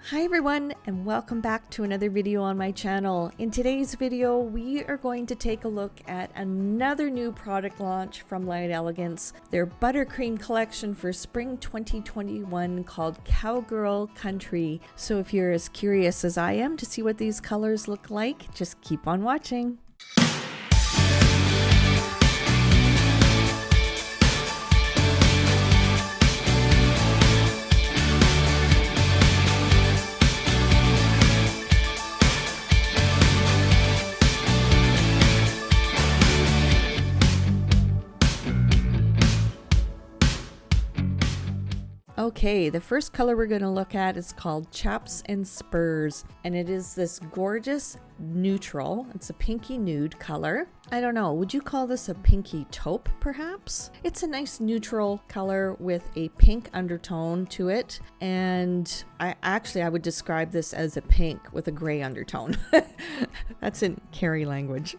Hi everyone, and welcome back to another video on my channel. In today's video, we are going to take a look at another new product launch from Light Elegance, their Buttercream Collection for Spring 2021 called Cowgirl Country. So if you're as curious as I am to see what these colors look like, just keep on watching. Okay, the first color we're going to look at is called CHAPS and SPURS, and it is this gorgeous neutral. It's a pinky nude color. I don't know, would you call this a pinky taupe perhaps? It's a nice neutral color with a pink undertone to it, and I would describe this as a pink with a gray undertone. That's in Carrie language.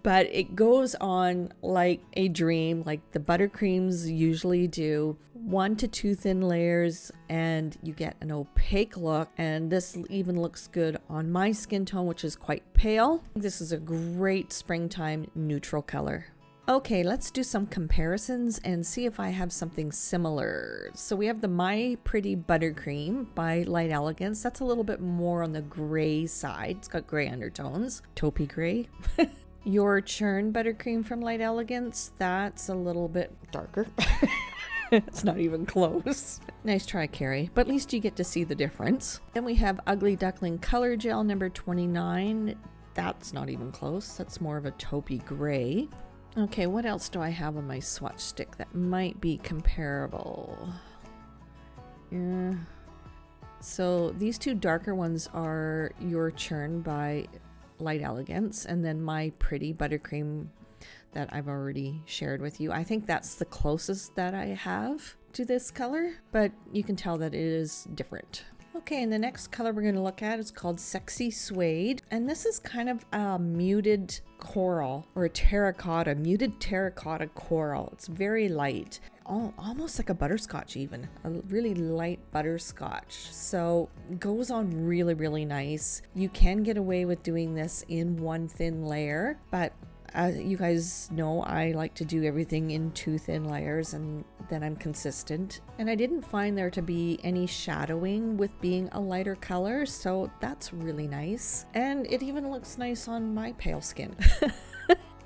But it goes on like a dream, like the buttercreams usually do. 1 to 2 thin layers and you get an opaque look, and this even looks good on my skin tone, which is quite pale. This is a great springtime neutral color. Okay, let's do some comparisons and see if I have something similar. So we have the My Pretty Buttercream by Light Elegance. That's a little bit more on the gray side. It's got gray undertones, taupey gray. Your Churn Buttercream from Light Elegance, that's a little bit darker. It's not even close. Nice try, Carrie, but at least you get to see the difference. Then we have Ugly Duckling Color Gel number 29. That's not even close. That's more of a taupey gray. Okay, what else do I have on my swatch stick that might be comparable? Yeah. So these two darker ones are Your Churn by Light Elegance, and then My Pretty Buttercream that I've already shared with you. I think that's the closest that I have to this color, but you can tell that it is different. Okay, and the next color we're going to look at is called Sexy Suede, and this is kind of a muted coral or a terracotta, muted terracotta coral. It's very light, almost like a butterscotch even, a really light butterscotch. So it goes on really, really nice. You can get away with doing this in 1 thin layer, but you guys know I like to do everything in 2 thin layers, and then I'm consistent. And I didn't find there to be any shadowing with being a lighter color, so that's really nice. And it even looks nice on my pale skin.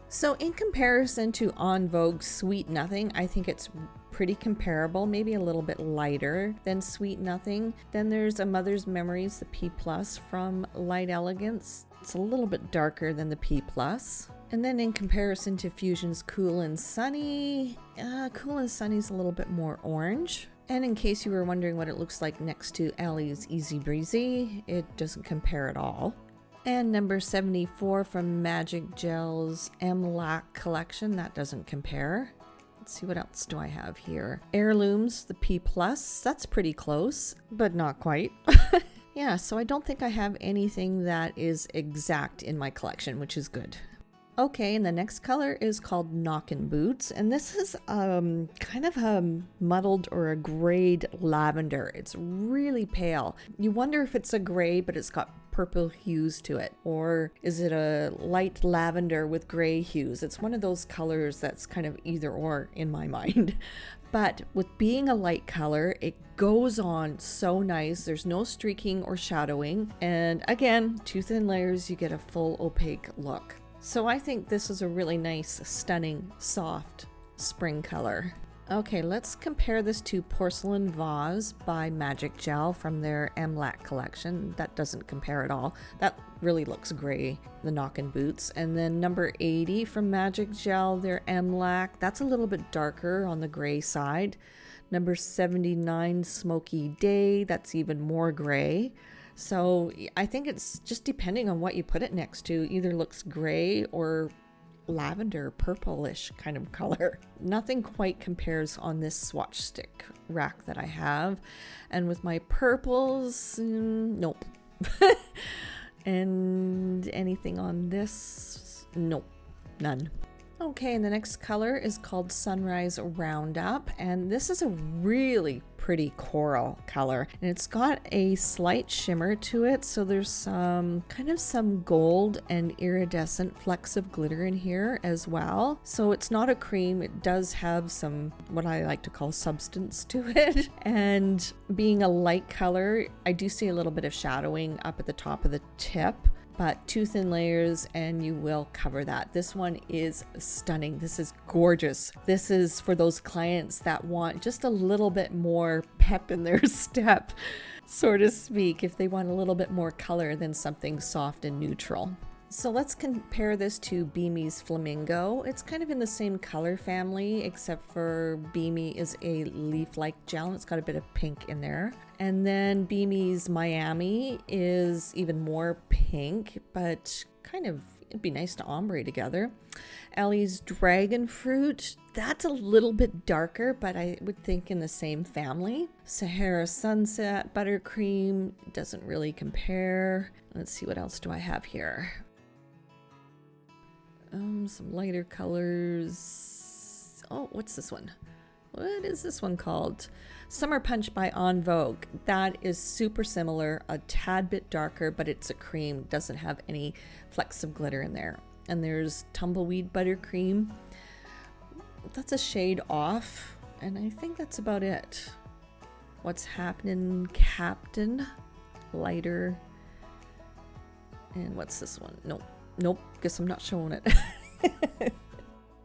So in comparison to En Vogue Sweet Nothing, I think it's pretty comparable, maybe a little bit lighter than Sweet Nothing. Then there's A Mother's Memories, the P Plus from Light Elegance. It's a little bit darker than the P Plus. And then in comparison to Fusion's Cool and Sunny, Cool and Sunny's a little bit more orange. And in case you were wondering what it looks like next to Ellie's Easy Breezy, it doesn't compare at all. And number 74 from Magic Gel's M-Lac collection, that doesn't compare. Let's see, what else do I have here? Heirlooms, the P+, that's pretty close, but not quite. Yeah, so I don't think I have anything that is exact in my collection, which is good. Okay, and the next color is called KNOCKIN Boots, and this is kind of a muddled or a grayed lavender. It's really pale. You wonder if it's a gray, but it's got purple hues to it, or is it a light lavender with gray hues? It's one of those colors that's kind of either or in my mind. But with being a light color, it goes on so nice. There's no streaking or shadowing, and again, 2 thin layers, you get a full opaque look. So I think this is a really nice, stunning, soft spring color. Okay, let's compare this to Porcelain Vase by Magic Gel from their M-Lac collection. That doesn't compare at all. That really looks gray, the KNOCKIN Boots. And then number 80 from Magic Gel, their M-Lac. That's a little bit darker on the gray side. Number 79, Smoky Day. That's even more gray. So I think it's just depending on what you put it next to. Either looks gray or lavender, purplish kind of color. Nothing quite compares on this swatch stick rack that I have. And with my purples, nope. And anything on this, nope, none. Okay, and the next color is called Sunrise Roundup, and this is a really pretty coral color, and it's got a slight shimmer to it, so there's some gold and iridescent flecks of glitter in here as well. So it's not a cream, it does have some what I like to call substance to it, and being a light color, I do see a little bit of shadowing up at the top of the tip, but 2 thin layers and you will cover that. This one is stunning. This is gorgeous. This is for those clients that want just a little bit more pep in their step, so to speak, if they want a little bit more color than something soft and neutral. So let's compare this to Beamy's Flamingo. It's kind of in the same color family, except for Beamy is a leaf-like gel. It's got a bit of pink in there. And then Beamy's Miami is even more pink, but it'd be nice to ombre together. Ellie's Dragon Fruit, that's a little bit darker, but I would think in the same family. Sahara Sunset Buttercream doesn't really compare. Let's see, what else do I have here? Some lighter colors. Oh, what's this one? What is this one called? Summer Punch by En Vogue. That is super similar, a tad bit darker, but it's a cream. Doesn't have any flecks of glitter in there. And there's Tumbleweed Buttercream. That's a shade off, and I think that's about it. What's Happening Captain? Lighter. And what's this one? Nope, guess I'm not showing it.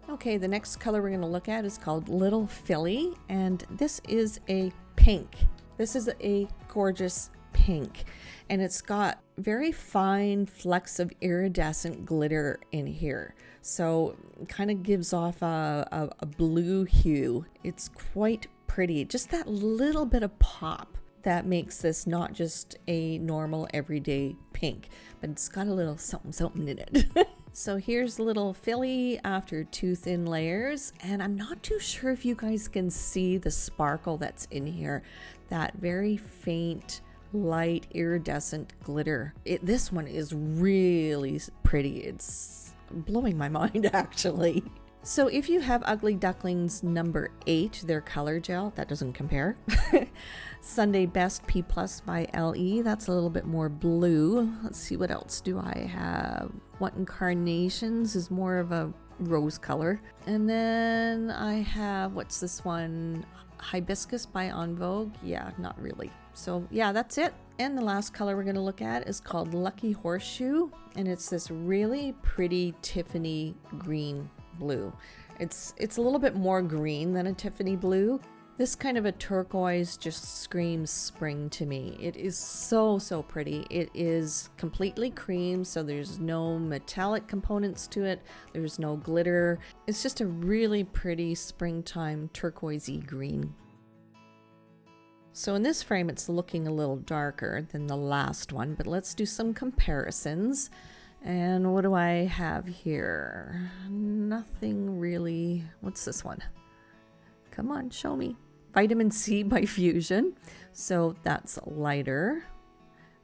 Okay, the next color we're going to look at is called Little Philly, and this is a pink. This is a gorgeous pink, and it's got very fine flecks of iridescent glitter in here. So it kind of gives off a blue hue. It's quite pretty. Just that little bit of pop that makes this not just a normal everyday pink, but it's got a little something in it. So here's Little Philly after 2 thin layers, and I'm not too sure if you guys can see the sparkle that's in here, that very faint, light, iridescent glitter. This one is really pretty. It's blowing my mind, actually. So if you have Ugly Ducklings number 8, their color gel, that doesn't compare. Sunday Best P Plus by LE, that's a little bit more blue. Let's see, what else do I have? Wanton Carnations is more of a rose color. And then I have, what's this one? Hibiscus by En Vogue. Yeah, not really. So yeah, that's it. And the last color we're going to look at is called Lucky Horseshoe, and it's this really pretty Tiffany green blue. It's a little bit more green than a Tiffany blue. This kind of a turquoise just screams spring to me. It is so pretty. It is completely cream, so there's no metallic components to it. There's no glitter. It's just a really pretty springtime turquoisey green. So in this frame, it's looking a little darker than the last one, but let's do some comparisons. And what do I have here? Nothing really. What's this one? Come on, show me. Vitamin C by Fusion. So that's lighter.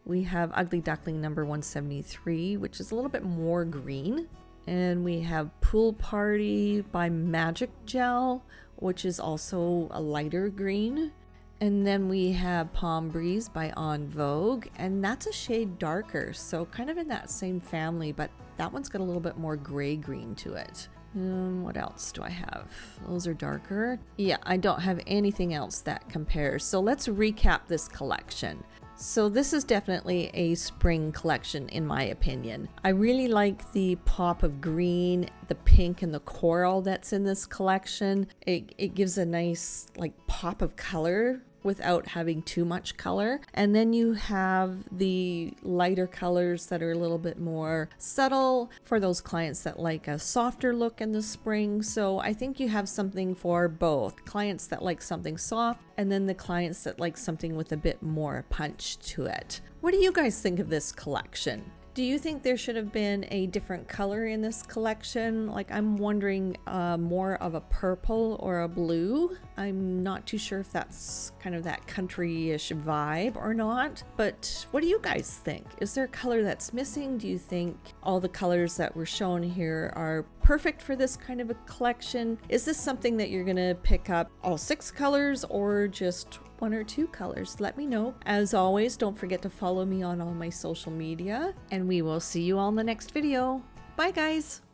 We have Ugly Duckling number 173, which is a little bit more green. And we have Pool Party by Magic Gel, which is also a lighter green. And then we have Palm Breeze by En Vogue, and that's a shade darker, so kind of in that same family, but that one's got a little bit more gray green to it. What else do I have? Those are darker. Yeah, I don't have anything else that compares. So let's recap this collection. So this is definitely a spring collection in my opinion. I really like the pop of green, the pink and the coral that's in this collection. It gives a nice like pop of color without having too much color. And then you have the lighter colors that are a little bit more subtle for those clients that like a softer look in the spring. So I think you have something for both clients that like something soft and then the clients that like something with a bit more punch to it. What do you guys think of this collection? Do you think there should have been a different color in this collection? Like, I'm wondering more of a purple or a blue. I'm not too sure if that's kind of that country-ish vibe or not, but what do you guys think? Is there a color that's missing? Do you think all the colors that were shown here are perfect for this kind of a collection? Is this something that you're gonna pick up all 6 colors or just 1 or 2 colors? Let me know. As always, don't forget to follow me on all my social media, and we will see you all in the next video. Bye guys!